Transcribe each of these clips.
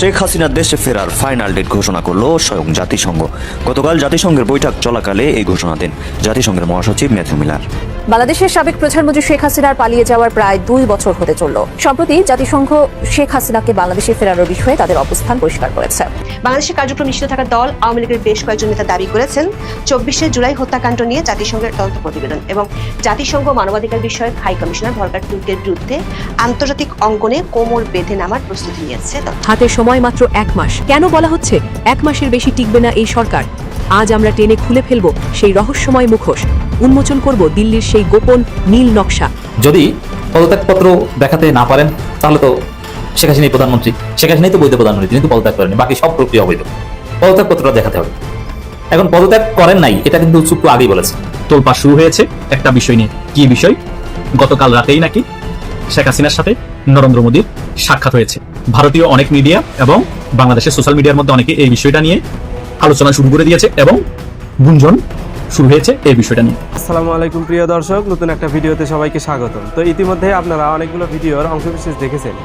শেখ হাসিনা দেশে ফেরার final date ঘোষণা করলো স্বয়ং জাতিসংঘ। গতকাল জাতিসংঘের বৈঠক চলাকালে এই ঘোষণা দেন জাতিসংঘের মহাসচিব ম্যাথিউ মিলার। বাংলাদেশের সাবেক প্রধানমন্ত্রী শেখ হাসিনার পালিয়ে যাওয়ার প্রায় ২ বছর হতে চলল। সম্প্রতি জাতিসংঘ শেখ হাসিনাকে বাংলাদেশে ফেরানোর বিষয়ে তাদের অবস্থান পরিষ্কার করেছে। বাংলাদেশের কার্যক্রম নিষিদ্ধ থাকা দল আওয়ামী লীগের বেশ কয়েকজন নেতা দাবি করেছেন ২৪শে জুলাই হত্যাকাণ্ড নিয়ে জাতিসংঘের তদন্ত প্রতিবেদন এবং জাতিসংঘ মানবাধিকার বিষয়ক হাই কমিশনার ভলকার তুর্কের বিরুদ্ধে আন্তর্জাতিক অঙ্গনে কোমর বেঁধে নামার প্রস্তুতি নিয়েছে। হাতে সময় মাত্র ১ মাস। কেন বলা হচ্ছে ১ মাসের বেশি টিকবে না এই সরকার? আজ আমরা টেনে খুলে ফেলব সেই রহস্যময় মুখোশ, উন্মোচন করব দিল্লির সেই গোপন নীল নকশা। যদি পদত্যাগপত্র দেখাতে না পারেন তাহলে তো শেখ হাসিনাই প্রধানমন্ত্রী, শেখ হাসিনাই তো বৈধ প্রধানমন্ত্রী, তিনি তো পদত্যাগ করেনি, বাকি সব প্রক্রিয়া অবৈধ। পদত্যাগপত্রটা দেখাতে হবে। এখন পদত্যাগ করেন নাই, এটা কিন্তু চুক্তি আগেই বলেছে। তোলপাড় শুরু হয়েছে একটা বিষয় নিয়ে। কি বিষয়? গতকাল রাতেই নাকি শেখ হাসিনার সাথে নরেন্দ্র মোদীর সাক্ষাৎ হয়েছে। ভারতীয় অনেক মিডিয়া এবং বাংলাদেশের সোশ্যাল মিডিয়ার মধ্যে অনেকে এই বিষয়টা নিয়ে আলোচনা শুরু করে দিয়েছে এবং গুঞ্জন শুরু হয়েছে এই বিষয়টা নিয়ে। আসসালামু আলাইকুম প্রিয় দর্শক, নতুন একটা ভিডিওতে সবাইকে স্বাগতম। তো ইতিমধ্যে আপনারা অনেকগুলো ভিডিওর অংশবিশেষ দেখেছেন,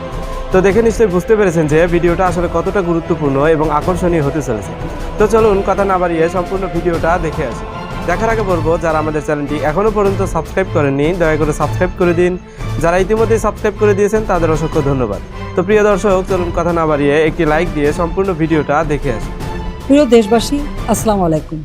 তো দেখে নিশ্চয়ই বুঝতে পেরেছেন যে ভিডিওটা আসলে কতটা গুরুত্বপূর্ণ এবং আকর্ষণীয় হতে চলেছে। তো চলুন কথা না বাড়িয়ে সম্পূর্ণ ভিডিওটা দেখে আসি। দেখার আগে বলবো, যারা আমাদের চ্যানেলটি এখনও পর্যন্ত সাবস্ক্রাইব করেননি দয়া করে সাবস্ক্রাইব করে দিন। যারা ইতিমধ্যেই সাবস্ক্রাইব করে দিয়েছেন তাদের অসংখ্য ধন্যবাদ। তো প্রিয় দর্শক, চলুন কথা না বাড়িয়ে একটি লাইক দিয়ে সম্পূর্ণ ভিডিওটা দেখে আসি। প্রিয় দেশবাসী, আসসালামু আলাইকুম।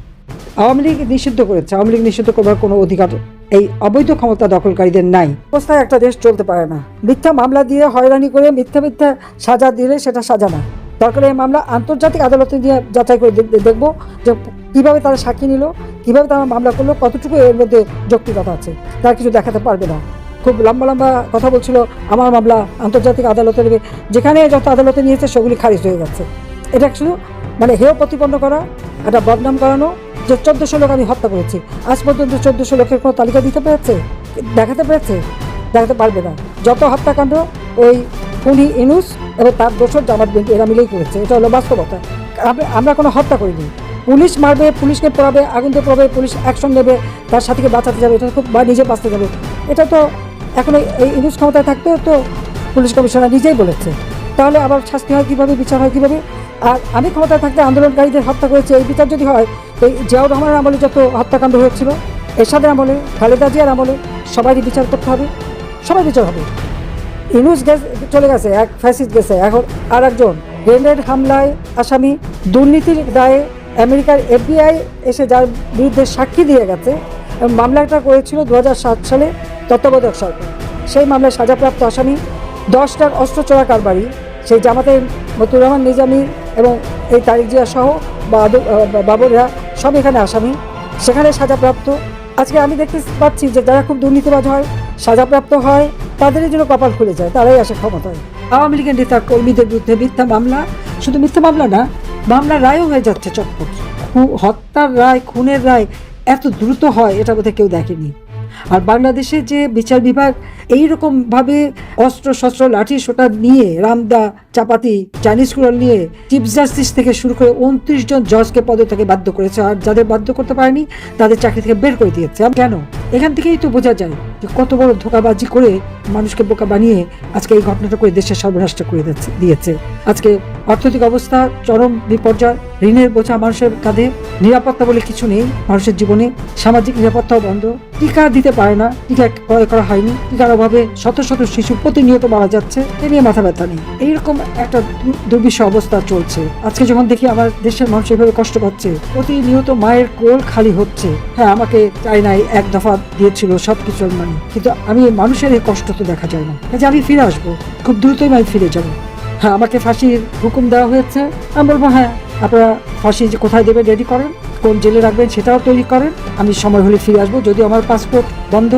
আওয়ামী লীগ নিষিদ্ধ করেছে। আওয়ামী লীগ নিষিদ্ধ করবার কোনো অধিকার এই অবৈধ ক্ষমতা দখলকারীদের নাই। অবস্থায় একটা দেশ চলতে পারে না। মিথ্যা মামলা দিয়ে হয়রানি করে মিথ্যা মিথ্যা সাজা দিলে সেটা সাজা না। দরকার এই মামলা আন্তর্জাতিক আদালতে দিয়ে যাচাই করে দেখবো যে কীভাবে তারা সাক্ষী নিল, কীভাবে তারা মামলা করলো, কতটুকু এর মধ্যে যৌক্তিকতা আছে। তারা কিছু দেখাতে পারবে না। খুব লম্বা লম্বা কথা বলছিল, আমার মামলা আন্তর্জাতিক আদালতে নেবে। যেখানে যত আদালতে নিয়েছে সেগুলি খারিজ হয়ে গেছে। এটা শুধু হেয় প্রতিপন্ন করা, একটা বদনাম করানো যে ১৪০০ লোক আমি হত্যা করেছি। আজ পর্যন্ত ১৪০০ লোকের কোনো তালিকা দিতে পেরেছে? দেখাতে পেরেছে? দেখাতে পারবে না। যত হত্যাকাণ্ড ওই খুনি ইউনূস এবং তার দোসর জামাত বিএনপি এরা মিলেই করেছে। এটা হলো বাস্তবতা। আমরা কোনো হত্যা করিনি। পুলিশ মারবে, পুলিশকে পড়াবে, আগুন দিয়ে পড়াবে, পুলিশ অ্যাকশন নেবে, তার সাথীকে বাঁচাতে যাবে, এটা খুব বা নিজে বাঁচতে যাবে। এটা তো এখন এই ইউনূস ক্ষমতায় থাকতে তো পুলিশ কমিশনার নিজেই বলেছে। তাহলে আবার শাস্তি হয় কীভাবে, বিচার হয় কীভাবে? আর আমি ক্ষমতায় থাকতে আন্দোলনকারীদের হত্যা করেছি, এই বিচার যদি হয়, এই জিয়াউর রহমানের আমলে যত হত্যাকাণ্ড হয়েছিল, এরশাদের আমলে, খালেদা জিয়ার আমলে, সবারই বিচার করতে হবে, সবাই বিচার হবে। ইউনূস চলে গেছে, এক ফ্যাসিস্ট গেছে, এখন আর একজন গ্রেনেড হামলায় আসামি, দুর্নীতির দায়ে আমেরিকার FBI এসে যার বিরুদ্ধে সাক্ষী দিয়ে গেছে, মামলাটা করেছিল ২০০৭ সালে তত্ত্বাবধায়ক সরকার। সেই মামলায় সাজাপ্রাপ্ত আসামি 10টার অস্ত্র চোরা কারবারি, সেই জামাতের মতিউর রহমান নিজামী এবং এই তারিক জিয়া সহ বাবররা সব এখানে আসামি, সেখানে সাজাপ্রাপ্ত। আজকে আমি দেখতে পাচ্ছি যে যারা খুব দুর্নীতিবাজ হয়, সাজাপ্রাপ্ত হয়, তাদেরই জন্য কপাল খুলে যায়, তারাই আসে ক্ষমতায়। আওয়ামী লীগের নেতা কর্মীদের বিরুদ্ধে মিথ্যা মামলা, শুধু মিথ্যা মামলা না, মামলার রায়ও হয়ে যাচ্ছে চটপট। হত্যার রায়, খুনের রায় এত দ্রুত হয় এটা বোধহয় কেউ দেখেনি। আর বাংলাদেশে যে বিচার বিভাগ এইরকমভাবে অস্ত্র শস্ত্র লাঠি সোটা নিয়ে, রামদা চাপাতি চাইনিজ কুড়াল নিয়ে চিফ জাস্টিস থেকে শুরু করে 29 জন জজকে পদত্যাগে বাধ্য করেছে, আর যাদের বাধ্য করতে পারেনি তাদের চাকরি থেকে বের করে দিয়েছে। কেন? এখান থেকেই তো বোঝা যায় যে কত বড় ধোঁকাবাজি করে মানুষকে বোকা বানিয়ে আজকে এই ঘটনাটা করে দেশের সর্বনাশটা করে দিয়েছে। আজকে অর্থনৈতিক অবস্থা চরম বিপর্যয়, ঋণের বোঝা মানুষের কাঁধে, নিরাপত্তা বলে কিছু নেই মানুষের জীবনে, সামাজিক নিরাপত্তাও বন্ধ, টিকা দিতে পারে না, টিকা ক্রয় করা হয়নি, টিকার অভাবে শত শত শিশু প্রতিনিয়ত মারা যাচ্ছে, এ নিয়ে মাথা ব্যথা নেই। এইরকম একটা দুর্বিষহ অবস্থা চলছে। আজকে যখন দেখি আমার দেশের মানুষ এভাবে কষ্ট পাচ্ছে, প্রতিনিয়ত মায়ের কোল খালি হচ্ছে। হ্যাঁ, আমাকে চায়নায় এক দফা দিয়েছিল সবকিছু মানে, কিন্তু আমি মানুষের এই কষ্ট তো দেখা যায় না। যে আমি ফিরে আসবো, খুব দ্রুতই আমি ফিরে যাবো। হ্যাঁ, আমাকে ফাঁসির হুকুম দেওয়া হয়েছে। আমি বলবো হ্যাঁ, আপনারা ফাঁসি যে কোথায় দেবেন রেডি করেন, কোন জেলে রাখবেন সেটাও তৈরি করেন, আমি সময় হলে ফিরে আসবো। যদি আমার পাসপোর্ট বন্ধ,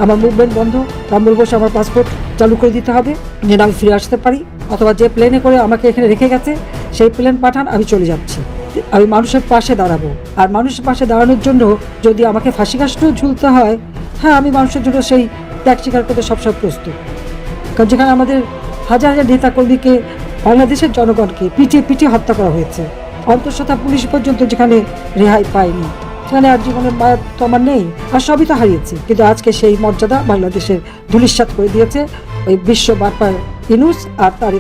আমার মুভমেন্ট বন্ধ, আমি বলবো আমার পাসপোর্ট চালু করে দিতে হবে যেন আমি ফিরে আসতে পারি, অথবা যে প্লেনে করে আমাকে এখানে রেখে গেছে সেই প্লেন পাঠান, আমি চলে যাচ্ছি। আমি মানুষের পাশে দাঁড়াবো, আর মানুষের পাশে দাঁড়ানোর জন্য যদি আমাকে ফাঁসি কাষ্ঠেও ঝুলতে হয়, হ্যাঁ, আমি মানুষের জন্য সেই ত্যাগ স্বীকার করতে সবসময় প্রস্তুত। কারণ যেখানে আমাদের হাজার হাজার নেতাকর্মীকে, বাংলাদেশের জনগণকে পিটিয়ে পিটিয়ে হত্যা করা হয়েছে, অন্তঃসত্ত্বা পুলিশ পর্যন্ত যেখানে রেহাই পায়নি, সেখানে আর জীবনের মায়া তো আমার নেই, আর সবই তো হারিয়েছি। কিন্তু আজকে সেই মর্যাদা বাংলাদেশের ধূলিসাৎ করে দিয়েছে ওই বিশ্ব বার্তার ইউনূস আর তার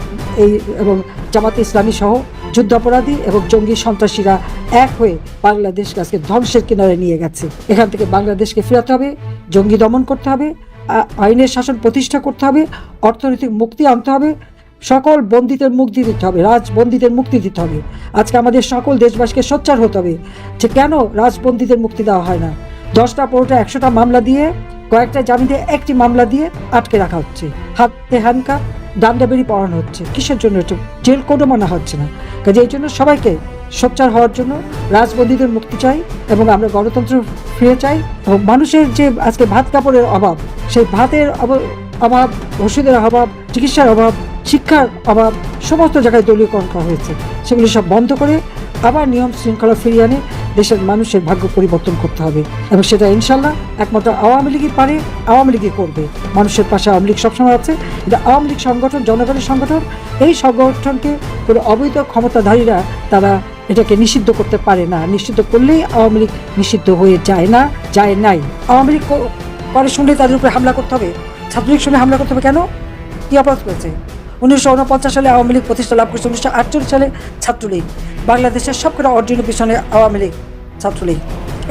এই এবং জামাতে ইসলামী সহ যুদ্ধাপরাধী এবং জঙ্গি সন্ত্রাসীরা এক হয়ে বাংলাদেশকে আজকে ধ্বংসের কিনারে নিয়ে গেছে। এখান থেকে বাংলাদেশকে ফেরাতে হবে, জঙ্গি দমন করতে হবে, আইনের শাসন প্রতিষ্ঠা করতে হবে, অর্থনৈতিক মুক্তি আনতে হবে, সকল বন্দীদের মুক্তি দিতে হবে, রাজবন্দীদের মুক্তি দিতে হবে। আজকে আমাদের সকল দেশবাসীকে সোচ্চার হতে হবে যে কেন রাজবন্দীদের মুক্তি দেওয়া হয় না। 10টা 15টা 100টা মামলা দিয়ে, কয়েকটা জামিন দিয়ে একটি মামলা দিয়ে আটকে রাখা হচ্ছে, হাতে হ্যান্ডকাপ, ডান্ডাবেরি পড়ানো হচ্ছে। কিসের জন্য? এটা জেল কোডও মানা হচ্ছে না। কাজে এই জন্য সবাইকে সোচ্চার হওয়ার জন্য রাজবন্দীদের মুক্তি চাই এবং আমরা গণতন্ত্র ফিরে চাই। এবং মানুষের যে আজকে ভাত কাপড়ের অভাব, সেই ভাতের অভাব, ওষুধের অভাব, চিকিৎসার অভাব, শিক্ষার অভাব, সমস্ত জায়গায় দলীয়করণ করা হয়েছে। সেগুলি সব বন্ধ করে আবার নিয়ম শৃঙ্খলা ফিরিয়ে আনে দেশের মানুষের ভাগ্য পরিবর্তন করতে হবে এবং সেটা ইনশাল্লাহ একমাত্র আওয়ামী লীগই পারে, আওয়ামী লীগই করবে। মানুষের পাশে আওয়ামী লীগ সবসময় আছে। এটা আওয়ামী লীগ সংগঠন, জনগণের সংগঠন। এই সংগঠনকে কোনো অবৈধ ক্ষমতাধারীরা তারা এটাকে নিষিদ্ধ করতে পারে না। নিষিদ্ধ করলেই আওয়ামী লীগ নিষিদ্ধ হয়ে যায় না, যায় নাই। আওয়ামী লীগ করে শুনলে তাদের উপরে হামলা করতে হবে, ছাত্রলীগ শুনে হামলা করতে হবে কেন? কী অপরাধ করেছে? 1949 সালে আওয়ামী লীগ প্রতিষ্ঠা লাভ করেছে, 1948 সালে ছাত্রলীগ। বাংলাদেশের সবকটা অর্জনের পিছনে আওয়ামী লীগ, ছাত্রলীগ।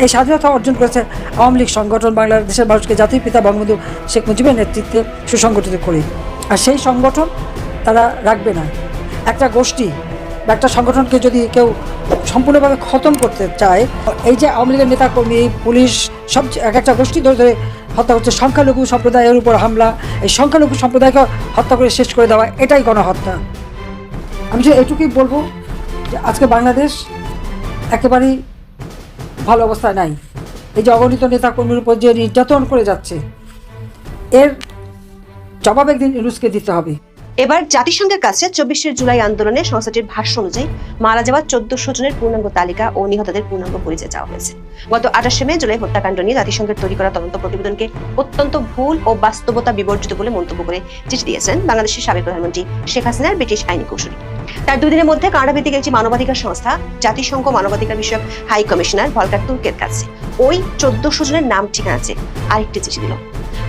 এই স্বাধীনতা অর্জন করেছে আওয়ামী লীগ সংগঠন, বাংলাদেশের মানুষকে জাতির পিতা বঙ্গবন্ধু শেখ মুজিবের নেতৃত্বে সুসংগঠিত করে। আর সেই সংগঠন তারা রাখবে না। একটা গোষ্ঠী বা একটা সংগঠনকে যদি কেউ সম্পূর্ণভাবে খতম করতে চায়, এই যে আওয়ামী লীগের নেতাকর্মী, পুলিশ, সব এক একটা গোষ্ঠী ধরে ধরে হত্যা করছে, সংখ্যালঘু সম্প্রদায়ের উপর হামলা, এই সংখ্যালঘু সম্প্রদায়কে হত্যা করে শেষ করে দেওয়া, এটাই গণহত্যা। আমি যে এটুকুই বলবো যে আজকে বাংলাদেশ একেবারেই ভালো অবস্থায় নাই। এই যে অগণিত নেতাকর্মীর উপর যে নির্যাতন করে যাচ্ছে, এর জবাব একদিন ইউনূসকে দিতে হবে। এবার জাতিসংঘের কাছে 24শে জুলাই আন্দোলনে সংস্থাটির ভাষ্য অনুযায়ী মারা যাওয়া 1400 জনের পূর্ণাঙ্গ তালিকা ও নিহতদের পূর্ণাঙ্গ পরিচয় চাওয়া হয়েছে। গত 28শে মে জুলাই হত্যাকাণ্ড নিয়ে জাতিসংঘের তৈরি করা তদন্ত প্রতিবেদনকে অত্যন্ত ভুল ও বাস্তবতা বিবর্জিত বলে মন্তব্য করে চিঠি দিয়েছেন বাংলাদেশের সাবেক প্রধানমন্ত্রী শেখ হাসিনার ব্রিটিশ আইনি কৌশলী। তার 2 দিনের মধ্যে কানাডা ভিত্তিক একটি মানবাধিকার সংস্থা জাতিসংঘ মানবাধিকার বিষয়ক হাই কমিশনার ভলকার তুর্কের কাছে ওই 1400 জনের নাম ঠিকানা চেয়ে আরেকটি চিঠি দিল।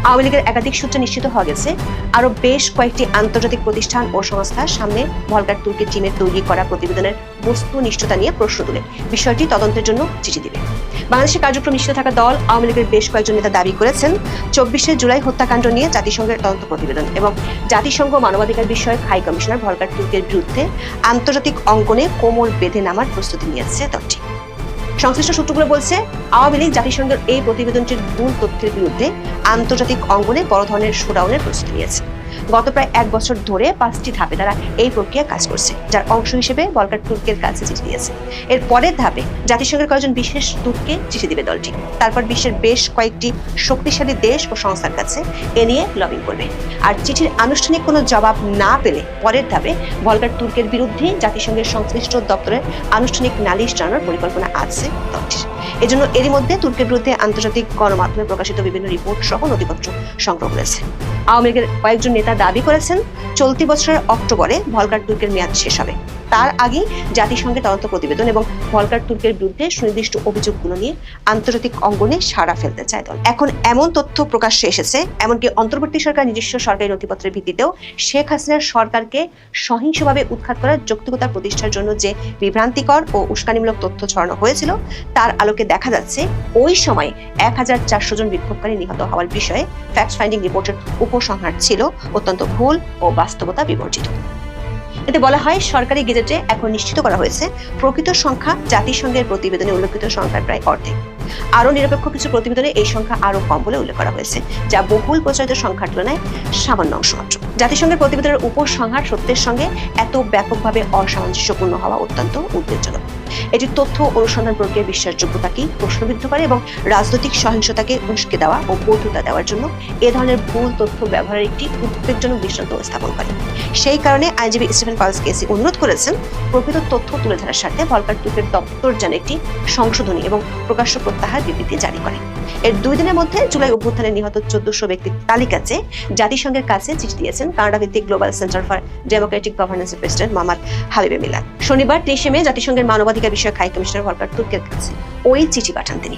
আওয়ামী লীগের একাধিক সূত্রে নিশ্চিত হওয়া গেছে আরো বেশ কয়েকটি আন্তর্জাতিক প্রতিষ্ঠান ও সংস্থার সামনে ভলকার তুর্কের টিমের তৈরি করা প্রতিবেদনের বস্তুনিষ্ঠতা নিয়ে প্রশ্ন তুলে বিষয়টি তদন্তের জন্য চিঠি দিবে। বাংলাদেশের কার্যক্রম নিষিদ্ধ থাকা দল আওয়ামী লীগের বেশ কয়েকজন নেতা দাবি করেছেন 24শে জুলাই হত্যাকাণ্ড নিয়ে জাতিসংঘের তদন্ত প্রতিবেদন এবং জাতিসংঘ মানবাধিকার বিষয়ক হাই কমিশনার ভলকার তুর্কের বিরুদ্ধে আন্তর্জাতিক অঙ্গনে কোমর বেঁধে নামার প্রস্তুতি নিয়েছে দলটি। সংশ্লিষ্ট সূত্রগুলো বলছে আওয়ামী লীগ জাতিসংঘের এই প্রতিবেদনটির ভুল তথ্যের বিরুদ্ধে আন্তর্জাতিক অঙ্গনে বড় ধরনের শোডাউনের প্রস্তুতি নিয়েছে। গত প্রায় 1 বছর ধরে 5টি ধাপে তারা এই প্রক্রিয়া কাজ করছে, যার অংশ হিসেবে ভলকার তুর্কের কাছে চিঠি দিয়েছে। এর পরের ধাপে জাতিসংঘের কয়েকজন বিশেষ দূতকে চিঠি দিবে দলটি। তারপর বিশ্বের বেশ কয়েকটি শক্তিশালী দেশ ও সংস্থার কাছে এ নিয়ে লবিং করবে। আর চিঠির আনুষ্ঠানিক কোনো জবাব না পেলে পরের ধাপে ভলকার তুর্কের বিরুদ্ধে জাতিসংঘের সংশ্লিষ্ট দপ্তরের আনুষ্ঠানিক নালিশ জানানোর পরিকল্পনা আছে দলটির। এজন্য এরই মধ্যে তুর্কের বিরুদ্ধে আন্তর্জাতিক গণমাধ্যমে প্রকাশিত বিভিন্ন রিপোর্ট সহ নথিপত্র সংগ্রহ করেছে। আওয়ামী লীগের কয়েকজন নেতা দাবি করেছেন চলতি বছরের অক্টোবরে ভলকার তুর্কের মেয়াদ শেষ হবে। তার আগে জাতিসংঘের তদন্ত প্রতিবেদন এবং ভলকার তুর্কের বিরুদ্ধে সুনির্দিষ্ট অভিযোগগুলো নিয়ে আন্তর্জাতিক অঙ্গনে সাড়া ফেলতে চায় দল। এখন এমন তথ্য প্রকাশ্যে এসেছে, এমনকি অন্তর্বর্তী সরকার নিজস্ব সরকারি নথিপত্রের ভিত্তিতেও শেখ হাসিনার সরকারকে সহিংসভাবে উৎখাত করার যৌক্তিকতা প্রতিষ্ঠার জন্য যে বিভ্রান্তিকর ও উস্কানিমূলক তথ্য ছড়ানো হয়েছিল, তার আলোকে দেখা যাচ্ছে ওই সময় 1400 জন বিক্ষোভকারী নিহত হওয়ার বিষয়ে ফ্যাক্ট ফাইন্ডিং রিপোর্টের উপসংহার ছিল অত্যন্ত ভুল ও বাস্তবতা বিবর্জিত। এতে বলা হয় সরকারি গেজেটে এখন নিশ্চিত করা হয়েছে প্রকৃত সংখ্যা জাতিসংঘের প্রতিবেদনে উল্লেখিত সংখ্যার প্রায় অর্ধেক। আরো নিরপেক্ষ কিছু প্রতিবেদনে এই সংখ্যা আরো কম বলে উল্লেখ করা হয়েছে, যা বহুল প্রচারিত সংখ্যার তুলনায় সামান্য অংশ মাত্র। জাতিসংঘের প্রতিবেদনের উপসংহার সত্যের সঙ্গে এত ব্যাপকভাবে অসামঞ্জস্যপূর্ণ হওয়া অত্যন্ত উদ্বেগজনক। এটি তথ্য অনুসন্ধান প্রক্রিয়ার বিশ্বাসযোগ্যতাকে প্রশ্নবিদ্ধ করে এবং রাজনৈতিক সহিংসতাকে উস্কে দেওয়া ও বৈধতা দেওয়ার জন্য এ ধরনের ভুল তথ্য ব্যবহারের একটি উদ্বেগজনক দৃষ্টান্ত স্থাপন করে। সেই কারণে আইনজীবী স্টিফেন পালসকেসি অনুরোধ করেছেন প্রকৃত তথ্য তুলে ধরার স্বার্থে ভলকার তুর্কের দপ্তর যেন একটি সংশোধনী এবং প্রকাশ্য প্রত্যাহার বিবৃতি জারি করে। এর 2 দিনের মধ্যে জুলাই অভ্যুত্থানে নিহত 1400 ব্যক্তির তালিকা চেয়ে জাতিসংঘের কাছে চিঠি দিয়েছেন কানাডা ভিত্তিক গ্লোবাল সেন্টার ফর ডেমোক্রেটিক গভর্নেন্সের প্রেসিডেন্ট মোহাম্মদ হাবিবে মিল্লাত। শনিবার 23শে মে জাতিসংঘের মানবাধিকার বিষয়ক হাই কমিশনার ভলকার তুর্কের কাছে ওই চিঠি পাঠান তিনি।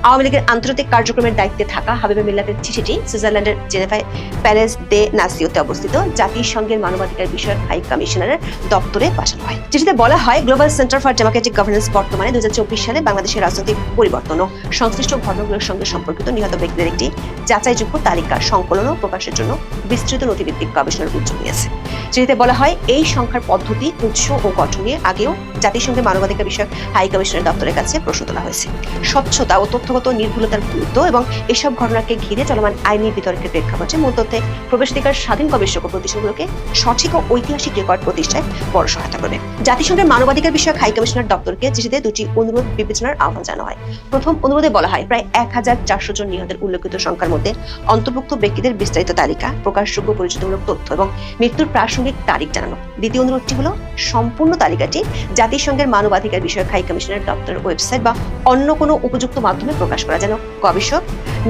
আওয়ামী লীগের আন্তর্জাতিক কার্যক্রমের দায়িত্বে থাকা হাবিবা মিল্লাতের চিঠিটি সুইজারল্যান্ডের জেনেভায় প্যালেস দে নাসিওতে অবস্থিত জাতিসংঘের মানবাধিকার বিষয়ক হাই কমিশনারের দপ্তরে পাঠানো হয়। চিঠিতে বলা হয়, global center for Democratic governance বর্তমানে 2024 সালে বাংলাদেশের রাজনৈতিক পরিবর্তন ও সংশ্লিষ্ট ঘটনাগুলোর সঙ্গে সম্পর্কিত নিহত ব্যক্তিদের একটি যাচাইযোগ্য তালিকা সংকলন ও প্রকাশের জন্য বিস্তৃত নথিভিত্তিক গবেষণার উদ্যোগ নিয়েছে। চিঠিতে বলা হয়, এই সংখ্যার পদ্ধতি, উৎস ও গঠন নিয়ে আগেও জাতিসংঘের মানবাধিকার বিষয়ক হাই কমিশনের দপ্তরের কাছে প্রশ্ন তোলা হয়েছে। স্বচ্ছতা ও তথ্যগত নির্ভুলতার গুরুত্ব এবং এসব ঘটনাকে ঘিরে চলমান আইনি বিতর্কের প্রেক্ষাপটে মূল তথ্যে প্রবেশাধিকার স্বাধীন গবেষক ও প্রতিষ্ঠানগুলোকে সঠিক ও ঐতিহাসিক রেকর্ড প্রতিষ্ঠায় বড় সহায়তা করবে। জাতিসংঘের মানবাধিকার বিষয়ক হাই কমিশনার দপ্তরকে চিঠিতে দুটি অনুরোধ বিবেচনার আহ্বান জানানো হয়। প্রথম অনুরোধে বলা হয়, প্রায় 1400 জন নিহতের উল্লেখিত সংখ্যার মধ্যে অন্তর্ভুক্ত ব্যক্তিদের বিস্তারিত তালিকা, প্রকাশযোগ্য পরিচিতিমূলক তথ্য এবং মৃত্যুর প্রাসঙ্গিক তারিখ জানানো। দ্বিতীয় অনুরোধটি হলো, সম্পূর্ণ তালিকাটি জাতিসংঘের মানবাধিকার বিষয়ক হাই কমিশনের দপ্তরের ওয়েবসাইট বা অন্য কোনো উপযুক্ত মাধ্যমে প্রকাশ করা, যেন গবেষক,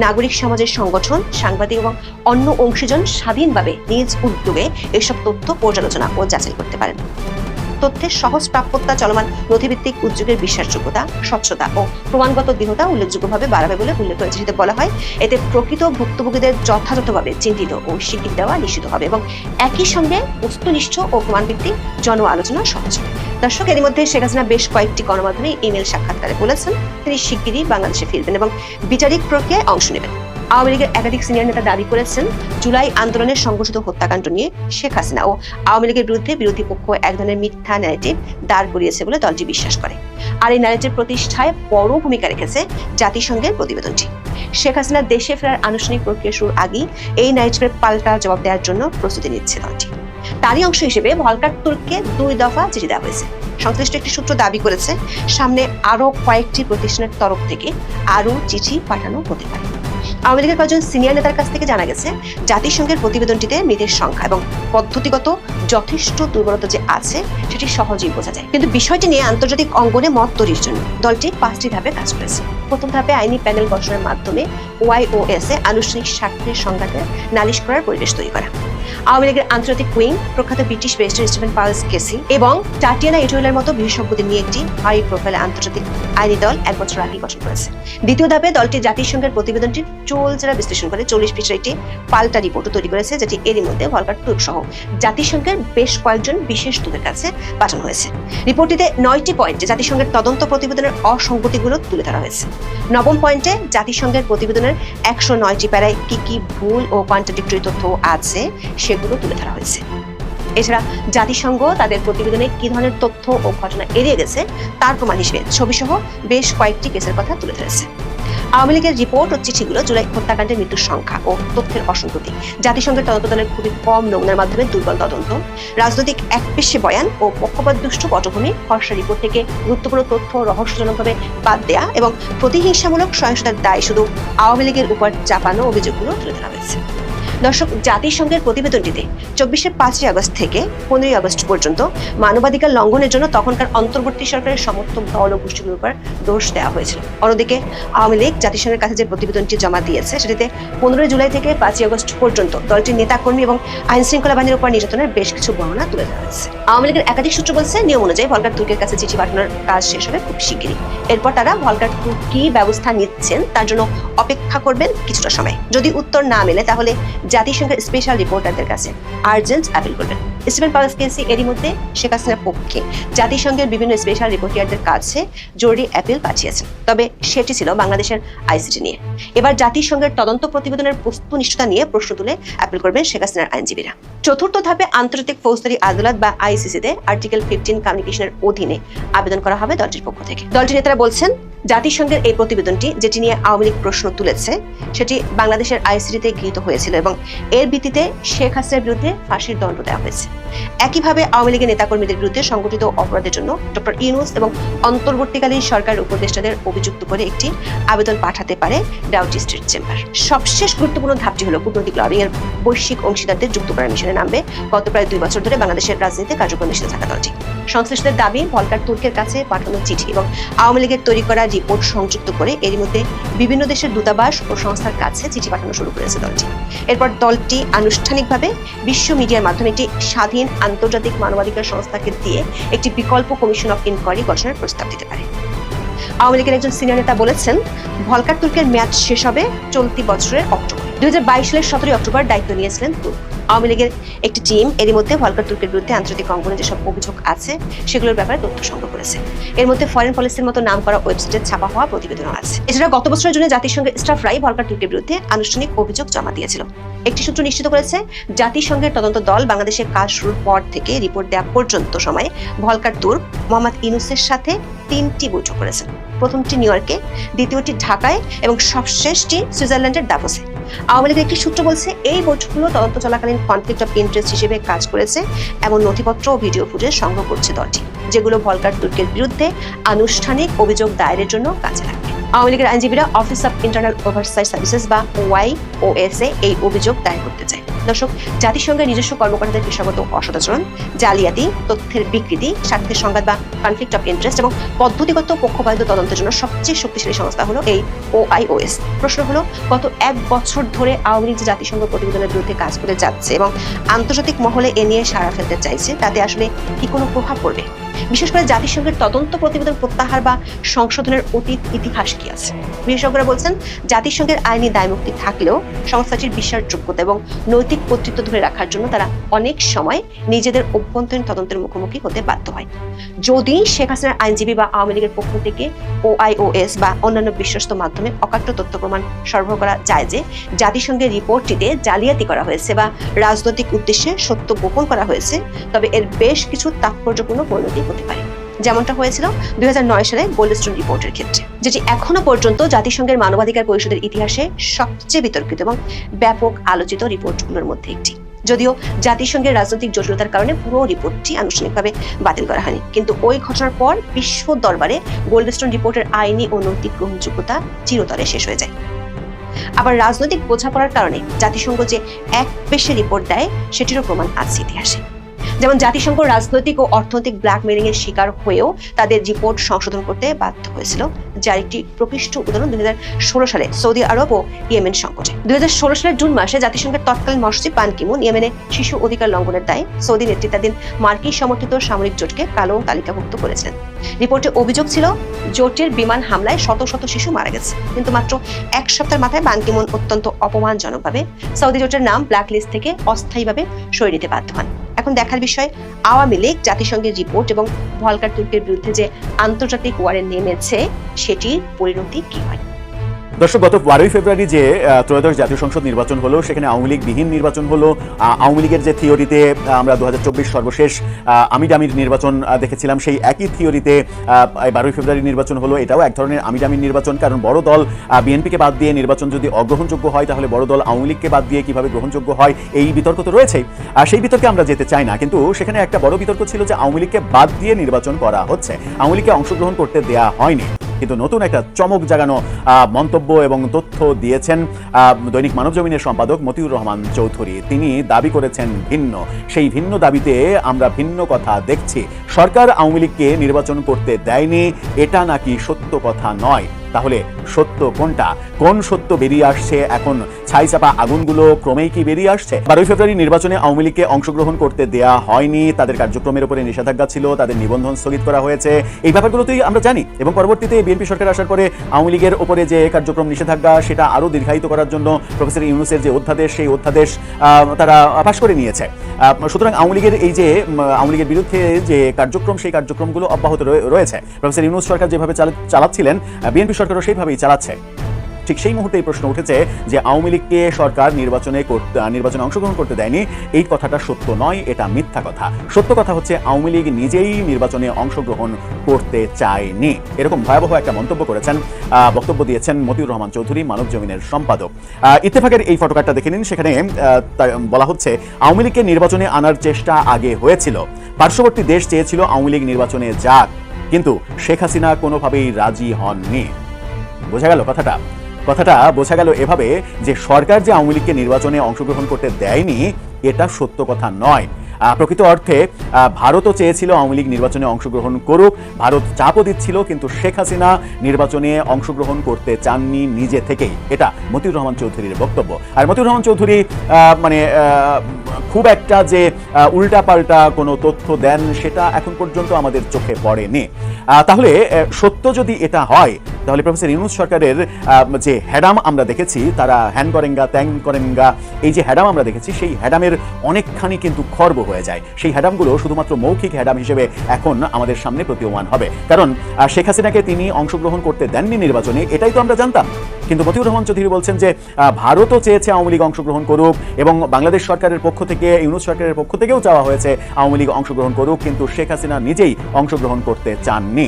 নাগরিক সমাজের সংগঠন, সাংবাদিক এবং অন্য অংশীজন স্বাধীনভাবে নিজ উদ্যোগে এসব তথ্য পর্যালোচনা ও যাচাই করতে পারেন। তথ্যের সহজ প্রাপ্যতা চলমান নথিভিত্তিক উদ্যোগের বিশ্বাসযোগ্যতা, স্বচ্ছতা ও প্রমাণগত দৃঢ়তা উল্লেখযোগ্যভাবে বাড়াবে বলে উল্লেখ করেছে। যেটা বলা হয়, এতে প্রকৃত ভুক্তভোগীদের যথাযথভাবে চিহ্নিত ও স্বীকৃতি দেওয়া নিশ্চিত হবে এবং একই সঙ্গে বস্তুনিষ্ঠ ও প্রমাণভিত্তিক জন আলোচনা সহজ হবে। দর্শক, এর মধ্যে শেখ হাসিনা বেশ কয়েকটি গণমাধ্যমে ইমেল সাক্ষাৎকারে বলেছেন তিনি শিগগিরই বাংলাদেশে ফিরবেন এবং বিচারিক প্রক্রিয়ায় অংশ নেবেন। আওয়ামী লীগের একাধিক সিনিয়র নেতা দাবি করেছেন, জুলাই আন্দোলনের সংঘটিত হত্যাকাণ্ড নিয়ে শেখ হাসিনা ও আওয়ামী লীগের বিরুদ্ধে বিরোধী পক্ষ এক ধরনের মিথ্যা ন্যারেটিভ দাঁড় করিয়েছে বলে দলটি বিশ্বাস করে। আর এই ন্যারেটিভ প্রতিষ্ঠায় বড় ভূমিকা রেখেছে জাতিসংঘের প্রতিবেদনটি। শেখ হাসিনা দেশে ফেরার আনুষ্ঠানিক প্রক্রিয়া শুরুর আগেই এই ন্যারেটিভের পাল্টা জবাব দেওয়ার জন্য প্রস্তুতি নিচ্ছে দলটি। তারই অংশ হিসেবে ভলকার তুর্ককে 2 দফা চিঠি দেওয়া হয়েছে। সংশ্লিষ্ট একটি সূত্র দাবি করেছে, সামনে আরো কয়েকটি প্রতিষ্ঠানের তরফ থেকে আরো চিঠি পাঠানো হতে পারে। আওয়ামী লীগের কয়েকজন সিনিয়র নেতার কাছ থেকে জানা গেছে, জাতিসংঘের প্রতিবেদনটিতে মৃতের সংখ্যা এবং পদ্ধতিগত যথেষ্ট দুর্বলতা যে আছে সেটি সহজেই বোঝা যায়। কিন্তু বিষয়টি নিয়ে আন্তর্জাতিক অঙ্গনে মত তৈরির জন্য দলটি 5টি ধাপে কাজ করেছে। প্রথম ধাপে আইনি প্যানেল গঠনের মাধ্যমে OIOS এ আনুষ্ঠানিক স্বার্থের সংঘাতে নালিশ করার পরিবেশ তৈরি করা। আওয়ামী লীগের আন্তর্জাতিক উইং প্রখ্যাত ব্রিটিশ ব্যারিস্টার স্টিফেন পাওয়েলস কেসি এবং টাটিয়ানা এটোয়েলের মতো বিশেষজ্ঞদের নিয়ে একটি হাই প্রোফাইল আন্তর্জাতিক আইনি দল 1 বছর আগে গঠন করেছে। দ্বিতীয় ধাপে দলটি জাতিসংঘের প্রতিবেদনটির চোলচেরা বিশ্লেষণ করে 40 পৃষ্ঠার একটি পাল্টা রিপোর্টও তৈরি করেছে, যেটি এরই মধ্যে ভলকার তুর্ক সহ জাতিসংঘের বেশ কয়েকজন বিশেষ দূতের কাছে পাঠানো হয়েছে। রিপোর্টটিতে 9টি পয়েন্টে জাতিসংঘের তদন্ত প্রতিবেদনের অসঙ্গতিগুলো তুলে ধরা হয়েছে। নবম পয়েন্টে জাতিসংঘের প্রতিবেদনের 109টি প্যারায় কি কি ভুল ও কন্ট্রাডিক্টরি তথ্য আছে সেগুলো তুলে ধরা হয়েছে। এছাড়া জাতিসংঘ তাদের প্রতিবেদনে কি ধরনের তথ্য ও ঘটনা এড়িয়ে গেছে তার প্রমাণ হিসেবে ছবিসহ বেশ কয়েকটি কেসের কথা তুলে ধরেছে। আওয়ামী লীগের রিপোর্ট ও চিঠিগুলো জুলাই হত্যাকাণ্ডের মৃত্যুর সংখ্যা ও তথ্যের অসঙ্গতি, জাতিসংঘের তদন্ত দলের খুবই কম নমুনার মাধ্যমে দুর্বল তদন্ত, রাজনৈতিক একপেশে বয়ান ও পক্ষপাতদুষ্ট পটভূমি, ফর্সা রিপোর্ট থেকে গুরুত্বপূর্ণ তথ্য রহস্যজনকভাবে বাদ দেয়া এবং প্রতিহিংসামূলক সহিংসতার দায় শুধু আওয়ামী লীগের উপর চাপানো অভিযোগগুলো তুলে ধরা হয়েছে। দর্শক, জাতিসংঘের প্রতিবেদনটিতে 5 আগস্ট থেকে 15 আগস্ট পর্যন্ত মানবাধিকার লঙ্ঘনের জন্য তখনকার অন্তর্বর্তী সরকারের সমর্থক দল ও গোষ্ঠীগুলোর উপর দোষ দেওয়া হয়েছিল। অন্যদিকে আওয়ামী লীগ জাতিসংঘের কাছে যে প্রতিবেদনটি জমা দিয়েছে সেটিতে 15 জুলাই থেকে 5 আগস্ট পর্যন্ত দলটির নেতাকর্মী এবং আইন শৃঙ্খলা বাহিনীর উপর নির্যাতনের বেশ কিছু বর্ণনা তুলে ধরা হয়েছে। আওয়ামী লীগের একাধিক সূত্র বলছে, নিয়ম অনুযায়ী ভলকার তুর্কের কাছে চিঠি পাঠানোর কাজ শেষ হবে খুব শিগগিরই। এরপর তারা ভলকার তুর্ক কি ব্যবস্থা নিচ্ছেন তার জন্য অপেক্ষা করবেন কিছুটা সময়। যদি উত্তর না মেলে তাহলে জাতিসংঘের স্পেশাল রিপোর্টারদের কাছে আর্জেন্ট অ্যাপিল করবেন। স্টিফেন পাওয়েলস কেসি এরই মধ্যে শেখ হাসিনার পক্ষে জাতিসংঘের বিভিন্ন স্পেশাল রিপোর্টারদের কাছে জরুরি অ্যাপিল পাঠিয়েছেন, তবে সেটি ছিল বাংলাদেশের আইসিটি নিয়ে। এবার জাতিসংঘের তদন্ত প্রতিবেদনের বস্তুনিষ্ঠতা নিয়ে প্রশ্ন তুলে অ্যাপিল করবেন শেখ হাসিনার আইনজীবীরা। চতুর্থ ধাপে আন্তর্জাতিক ফৌজদারি আদালত বা ICC-তে আর্টিকেল 15 কমিউনিকেশনের অধীনে আবেদন করা হবে দলটির পক্ষ থেকে। দলটির নেতারা বলছেন, জাতিসংঘের এই প্রতিবেদনটি যেটি নিয়ে আওয়ামী লীগ প্রশ্ন তুলেছে সেটি বাংলাদেশের ICC-তে গৃহীত হয়েছিল এবং এর ভিত্তিতে শেখ হাসিনার বিরুদ্ধে ফাঁসির দণ্ড দেওয়া হয়েছে। একইভাবে আওয়ামী লীগের নেতাকর্মীদের বিরুদ্ধে সংগঠিত অপরাধের জন্য ডক্টর ইউনূস এবং অন্তর্বর্তীকালীন সরকারের উপদেষ্টাদের অভিযুক্ত করে একটি আবেদন পাঠাতে পারে ডাউটি স্ট্রিট চেম্বার। সবশেষ গুরুত্বপূর্ণ ধাপটি হলো কূটনৈতিক লবিং এর বৈশ্বিক অংশীদারদের যুক্ত করার মিশনে নামবে গত প্রায় 2 বছর ধরে বাংলাদেশের রাজনীতিতে কার্যক্রম নিষিদ্ধ থাকা দলটি। সংশ্লিষ্টদের দাবি, ভলকার তুর্কের কাছে পাঠানো চিঠি এবং আওয়ামী লীগের তৈরি করা রিপোর্ট সংযুক্ত করে এরই মধ্যে বিভিন্ন দেশের দূতাবাস ও সংস্থার কাছে চিঠি পাঠানো শুরু করেছে দলটি। এরপর দলটি আনুষ্ঠানিকভাবে বিশ্ব মিডিয়ার মাধ্যমে একটি স্বাধীন আন্তর্জাতিক মানবাধিকার সংস্থাকে দিয়ে একটি বিকল্প কমিশন অফ ইনকোয়ারি গঠনের প্রস্তাব দিতে পারে। আওয়ামী লীগের একজন সিনিয়র নেতা বলেছেন, ভলকার তুর্কের মেয়াদ শেষ হবে চলতি বছরের অক্টোবর। 2022 সালের 17 অক্টোবর দায়িত্ব নিয়েছিলেন তুর্ক। আওয়ামী লীগের একটি টিম এরই মধ্যে ভলকার তুর্কের বিরুদ্ধে আন্তর্জাতিক অঙ্গনে যেসব অভিযোগ আছে সেগুলোর ব্যাপারে তথ্য সংগ্রহ করেছে। এর মধ্যে ফরেন পলিসির মতো নাম করা ওয়েবসাইটে ছাপা হওয়া প্রতিবেদনও আছে। এছাড়া গত বছরের জন্য জাতিসংঘের স্টাফরাই ভলকার তুর্কের বিরুদ্ধে আনুষ্ঠানিক অভিযোগ জমা দিয়েছিল। একটি সূত্র নিশ্চিত করেছে, জাতিসংঘের তদন্ত দল বাংলাদেশে কাজ শুরুর পর থেকে রিপোর্ট দেওয়া পর্যন্ত সময়ে ভলকার তুর্ক মোহাম্মদ ইউনূসের সাথে 3টি বৈঠক করেছেন। প্রথমটি নিউ ইয়র্কে, দ্বিতীয়টি ঢাকায় এবং সবশেষটি সুইজারল্যান্ডের দাভোসে। আওয়ামী লীগের একটি সূত্র বলছে, এই বৈঠকগুলো তদন্ত চলাকালীন কনফ্লিক্ট অফ ইন্টারেস্ট হিসেবে কাজ করেছে এমন নথিপত্র ও ভিডিও ফুটেজ সংগ্রহ করছে দলটি, যেগুলো ভলকার তুর্কের বিরুদ্ধে আনুষ্ঠানিক অভিযোগ দায়েরের জন্য কাজে লাগবে। আওয়ামী লীগের আইনজীবীরা office of internal oversight services বা OIOS এ এই অভিযোগ দায়ের করতে চায়। দর্শক, জাতিসংঘের নিজস্ব কর্মকর্তাদের পেশাগত অসদাচরণ, জালিয়াতি, তথ্যের বিকৃতি, স্বার্থের সংঘাত বা কনফ্লিক্ট অফ ইন্টারেস্ট এবং পদ্ধতিগত পক্ষপাতিত্ব তদন্তের জন্য সবচেয়ে শক্তিশালী সংস্থা হলো এই OIOS। প্রশ্ন হলো, গত 1 বছর ধরে আওয়ামী লীগ যে জাতিসংঘ প্রতিবেদনের বিরুদ্ধে কাজ করে যাচ্ছে এবং আন্তর্জাতিক মহলে এ নিয়ে সাড়া ফেলতে চাইছে, তাতে আসলে কি কোনো প্রভাব পড়বে? বিশেষ করে জাতিসংঘের তদন্ত প্রতিবেদন প্রত্যাহার বা সংশোধনের অতীত ইতিহাস কি আছে? বিশেষজ্ঞরা বলছেন, জাতিসংঘের আইনি দায়মুক্তি থাকলেও সংস্থাটির বিশ্বাসযোগ্যতা এবং নৈতিক কর্তৃত্ব ধরে রাখার জন্য তারা অনেক সময় নিজেদের অভ্যন্তরীণ তদন্তের মুখোমুখি হতে বাধ্য হয়। যদি শেখ হাসিনার আইনজীবী বা আওয়ামী লীগের পক্ষ থেকে OIOS বা অন্যান্য বিশ্বস্ত মাধ্যমে অকাট্য তথ্য প্রমাণ সরবরাহ করা যায় যে জাতিসংঘের রিপোর্টটিতে জালিয়াতি করা হয়েছে বা রাজনৈতিক উদ্দেশ্যে সত্য গোপন করা হয়েছে, তবে এর বেশ কিছু তাৎপর্যপূর্ণ পরিণতি হতে পারে, যেমনটা হয়েছিল 2009 সালে গোল্ডস্টোন রিপোর্টের ক্ষেত্রে, যেটি এখনো পর্যন্ত জাতিসংঘের মানবাধিকার পরিষদের ইতিহাসে সবচেয়ে বিতর্কিত এবং ব্যাপক আলোচিত রিপোর্টগুলোর মধ্যে একটি। যদিও জাতিসংঘের রাজনৈতিক জটিলতার কারণে পুরো রিপোর্টটি আনুষ্ঠানিকভাবে বাতিল করা হয়নি, কিন্তু ওই ঘটনার পর বিশ্ব দরবারে গোল্ডস্টোন রিপোর্টের আইনি ও নৈতিক গ্রহণযোগ্যতা চিরতরে শেষ হয়ে যায়। আবার রাজনৈতিক বোঝাপড়ার কারণে জাতিসংঘ যে এক পেশে রিপোর্ট দেয় সেটিরও প্রমাণ আছে ইতিহাসে। যেমন জাতিসংঘ রাজনৈতিক ও অর্থনৈতিক ব্ল্যাকমেইলিং এর শিকার হয়েও তাদের রিপোর্ট সংশোধন করতে বাধ্য হয়েছিল, যার একটি প্রকৃষ্ট উদাহরণ 2016 সালে সৌদি আরব ও ইয়েমেন সংকটে। 2016 সালের জুন মাসে জাতিসংঘের তৎকালীন মহাসচিব পান কি মুন ইয়েমেনে শিশু অধিকার লঙ্ঘনের দায়ে সৌদি নেতৃত্বাধীন মার্কিন সমর্থিত সামরিক জোটকে কালো তালিকাভুক্ত করেছিলেন। রিপোর্টে অভিযোগ ছিল, জোটের বিমান হামলায় শত শত শিশু মারা গেছে, কিন্তু মাত্র 1 সপ্তাহের মাথায় পান কি মুন অত্যন্ত অপমানজনকভাবে সৌদি জোটের নাম ব্ল্যাক লিস্ট থেকে অস্থায়ীভাবে সরিয়ে দিতে বাধ্য হন। এখন দেখার বিষয়, আওয়ামী লীগ জাতিসংঘের রিপোর্ট এবং ভলকার তুর্কের বিরুদ্ধে যে আন্তর্জাতিক ওয়ারে নেমেছে সেটির পরিণতি কি হয়। দর্শক, গত 12 ফেব্রুয়ারি যে ত্রয়োদশ জাতীয় সংসদ নির্বাচন হলো, সেখানে আওয়ামী লীগ বিহীন নির্বাচন হলো। আওয়ামী লীগের যে থিওরিতে আমরা 2024 সর্বশেষ আমিডামির নির্বাচন দেখেছিলাম, সেই একই থিওরিতে 12 ফেব্রুয়ারি নির্বাচন হলো। এটাও এক ধরনের আমিডামির নির্বাচন, কারণ বড় দল বিএনপিকে বাদ দিয়ে নির্বাচন যদি অগ্রহণযোগ্য হয়, তাহলে বড় দল আওয়ামী লীগকে বাদ দিয়ে কিভাবে গ্রহণযোগ্য হয়, এই বিতর্ক তো রয়েছেই। সেই বিতর্কে আমরা যেতে চাই না, কিন্তু সেখানে একটা বড় বিতর্ক ছিল যে আওয়ামী লীগকে বাদ দিয়ে নির্বাচন করা হচ্ছে, আওয়ামী লীগকে অংশগ্রহণ করতে দেয়া হয়নি। কিন্তু নতুন একটা চমক জাগানো মন্তব্য এবং তথ্য দিয়েছেন দৈনিক মানবজমিনের সম্পাদক মতিউর রহমান চৌধুরী। তিনি দাবি করেছেন ভিন্ন, সেই ভিন্ন দাবিতে আমরা ভিন্ন কথা দেখছি। সরকার আওয়ামী লীগকে নির্বাচন করতে দেয়নি, এটা নাকি সত্য কথা নয়। তাহলে সত্য কোনটা? কোন সত্য বেরিয়ে আসছে এখন? ছাইচাপা আগুনগুলো ক্রমেই কি বেরিয়ে আসছে? 12 ফেব্রুয়ারি নির্বাচনে আওয়ামী লীগকে অংশগ্রহণ করতে দেয়া হয়নি, তাদের কার্যক্রমের উপরে নিষেধাজ্ঞা ছিল, তাদের নিবন্ধন স্থগিত করা হয়েছে, এই ব্যাপারগুলোতেই আমরা জানি। এবং পরবর্তীতে বিএনপি সরকার আসার পরে আওয়ামী লীগের উপরে যে কার্যক্রম নিষেধাজ্ঞা, সেটা আরও দীর্ঘায়িত করার জন্য প্রফেসর ইউনূসের যে অধ্যাদেশ, সেই অধ্যাদেশ তারা পাশ করে নিয়েছে। সুতরাং আওয়ামী লীগের এই যে আওয়ামী লীগের বিরুদ্ধে যে কার্যক্রম, সেই কার্যক্রমগুলো অব্যাহত রয়েছে। প্রফেসর ইউনূস সরকার যেভাবে চালাচ্ছিলেন, বিএনপি সরকারও সেইভাবেই চালাচ্ছে। ঠিক সেই মুহূর্তে এই প্রশ্ন উঠেছে যে আওয়ামী লীগকে সরকার নির্বাচনে অংশগ্রহণ করতে দেয়নি, এই কথাটা সত্য নয়, এটা মিথ্যা কথা। সত্য কথা হচ্ছে আওয়ামী লীগ নিজেই নির্বাচনে অংশগ্রহণ করতে চায়নি। এরকম ভয়াবহ একটা মন্তব্য করেছেন, বক্তব্য দিয়েছেন মতিউর রহমান চৌধুরী, মানবজমিনের সম্পাদক। ইত্তেফাকের এই ফটোকার্ডটা দেখে নিন। সেখানে বলা হচ্ছে, আওয়ামী লীগকে নির্বাচনে আনার চেষ্টা আগে হয়েছিল, পার্শ্ববর্তী দেশ চেয়েছিল আওয়ামী লীগ নির্বাচনে যাক, কিন্তু শেখ হাসিনা কোনোভাবেই রাজি হননি। বোঝা গেল কথাটা বোঝা গেল এভাবে যে সরকার যে আওয়ামী লীগকে নির্বাচনে অংশগ্রহণ করতে দেয়নি, এটা সত্য কথা নয়। প্রকৃত অর্থে ভারতও চেয়েছিল আওয়ামী লীগ নির্বাচনে অংশগ্রহণ করুক, ভারত চাপও দিচ্ছিল, কিন্তু শেখ হাসিনা নির্বাচনে অংশগ্রহণ করতে চাননি নিজে থেকেই। এটা মতিউর রহমান চৌধুরীর বক্তব্য। আর মতিউর রহমান চৌধুরী খুব একটা যে উল্টাপাল্টা কোনো তথ্য দেন সেটা এখন পর্যন্ত আমাদের চোখে পড়েনি। তাহলে সত্য যদি এটা হয়, তাহলে প্রফেসর ইউনূস সরকারের যে হ্যাডাম আমরা দেখেছি, তারা হ্যান করেঙ্গা ত্যাং করেঙ্গা, এই যে হ্যাডাম আমরা দেখেছি, সেই হ্যাডামের অনেকখানি কিন্তু খর্ব হয়ে যায়। সেই হ্যাডামগুলো শুধুমাত্র মৌখিক হ্যাডাম হিসেবে এখন আমাদের সামনে প্রতীয়মান হবে। কারণ শেখ হাসিনাকে তিনি অংশগ্রহণ করতে দেননি নির্বাচনে, এটাই তো আমরা জানতাম। কিন্তু মতিউর রহমান চৌধুরী বলছেন যে ভারতও চেয়েছে আওয়ামী লীগ অংশগ্রহণ করুক, এবং বাংলাদেশ সরকারের পক্ষ থেকে, ইউনূস সরকারের পক্ষ থেকেও চাওয়া হয়েছে আওয়ামী লীগ অংশগ্রহণ করুক, কিন্তু শেখ হাসিনা নিজেই অংশগ্রহণ করতে চাননি।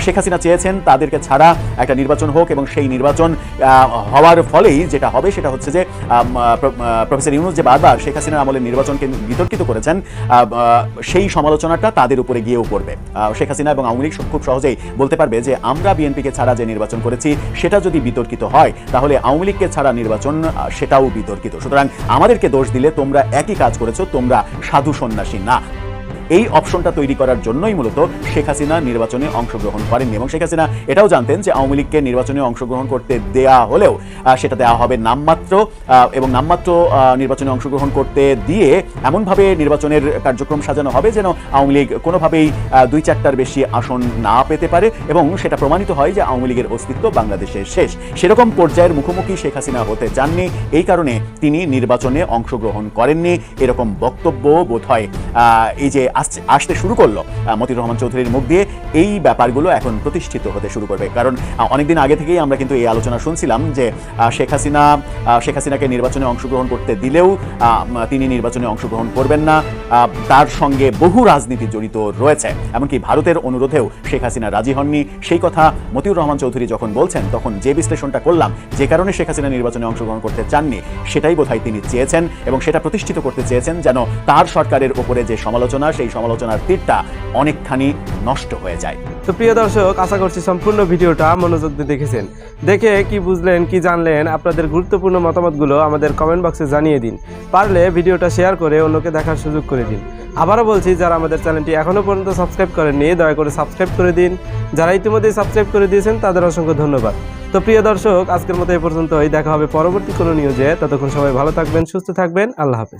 শেখ হাসিনা চেয়েছেন তাদেরকে ছাড়া একটা নির্বাচন হোক, এবং সেই নির্বাচন হওয়ার ফলেই যেটা হবে সেটা হচ্ছে যে প্রফেসর ইউনূস যে বারবার শেখ হাসিনার আমলের নির্বাচনকে বিতর্কিত করেছেন, সেই সমালোচনাটা তাদের উপরে গিয়েও পড়বে। শেখ হাসিনা এবং আওয়ামী লীগ খুব সহজেই বলতে পারবে যে আমরা বিএনপিকে ছাড়া যে নির্বাচন করেছি সেটা যদি বিতর্কিত হয়, তাহলে আওয়ামী লীগকে ছাড়া নির্বাচন সেটাও বিতর্কিত। সুতরাং আমাদেরকে দোষ দিলে তোমরা একই কাজ করেছো, তোমরা সাধু সন্ন্যাসী না। এই অপশনটা তৈরি করার জন্যই মূলত শেখ হাসিনা নির্বাচনে অংশগ্রহণ করেননি। এবং শেখ হাসিনা এটাও জানতেন যে আওয়ামী লীগকে নির্বাচনে অংশগ্রহণ করতে দেয়া হলেও সেটা দেওয়া হবে নামমাত্র, এবং নামমাত্র নির্বাচনে অংশগ্রহণ করতে দিয়ে এমনভাবে নির্বাচনের কার্যক্রম সাজানো হবে যেন আওয়ামী লীগ কোনোভাবেই 2-4টার বেশি আসন না পেতে পারে, এবং সেটা প্রমাণিত হয় যে আওয়ামী লীগের অস্তিত্ব বাংলাদেশের শেষ। সেরকম পর্যায়ের মুখোমুখি শেখ হাসিনা হতে চাননি, এই কারণে তিনি নির্বাচনে অংশগ্রহণ করেননি, এরকম বক্তব্য বোধ হয় এই যে আসতে শুরু করলো মতিউর রহমান চৌধুরীর মুখ দিয়ে, এই ব্যাপারগুলো এখন প্রতিষ্ঠিত হতে শুরু করবে। কারণ অনেকদিন আগে থেকেই আমরা কিন্তু এই আলোচনা শুনছিলাম যে শেখ হাসিনাকে নির্বাচনে অংশগ্রহণ করতে দিলেও তিনি নির্বাচনে অংশগ্রহণ করবেন না, তার সঙ্গে বহু রাজনীতি জড়িত রয়েছে, এমনকি ভারতের অনুরোধেও শেখ হাসিনা রাজি হননি। সেই কথা মতিউর রহমান চৌধুরী যখন বলছেন, তখন যে বিশ্লেষণটা করলাম, যে কারণে শেখ হাসিনা নির্বাচনে অংশগ্রহণ করতে চাননি, সেটাই বোধহয় তিনি চেয়েছেন, এবং সেটা প্রতিষ্ঠিত করতে চেয়েছেন যেন তার সরকারের ওপরে যে সমালোচনা, সেই সমালোচনার তীরটা অনেকখানি নষ্ট হয়ে যায়। তো প্রিয় দর্শক, আশা করছি সম্পূর্ণ ভিডিওটা মনোযোগ দিয়ে দেখেছেন। দেখে কি বুঝলেন, কি জানলেন, আপনাদের গুরুত্বপূর্ণ মতামতগুলো আমাদের কমেন্ট বক্সে জানিয়ে দিন। পারলে ভিডিওটা শেয়ার করে অন্যকে দেখার সুযোগ করে দিন। আবারও বলছি, যারা আমাদের চ্যানেলটি এখনও পর্যন্ত সাবস্ক্রাইব করেননি, দয়া করে সাবস্ক্রাইব করে দিন। যারা ইতিমধ্যেই সাবস্ক্রাইব করে দিয়েছেন তাদের অসংখ্য ধন্যবাদ। তো প্রিয় দর্শক, আজকের মতো এই পর্যন্তই। দেখা হবে পরবর্তী কোনো নিউজে। ততক্ষণ সবাই ভালো থাকবেন, সুস্থ থাকবেন। আল্লাহ হাফেজ।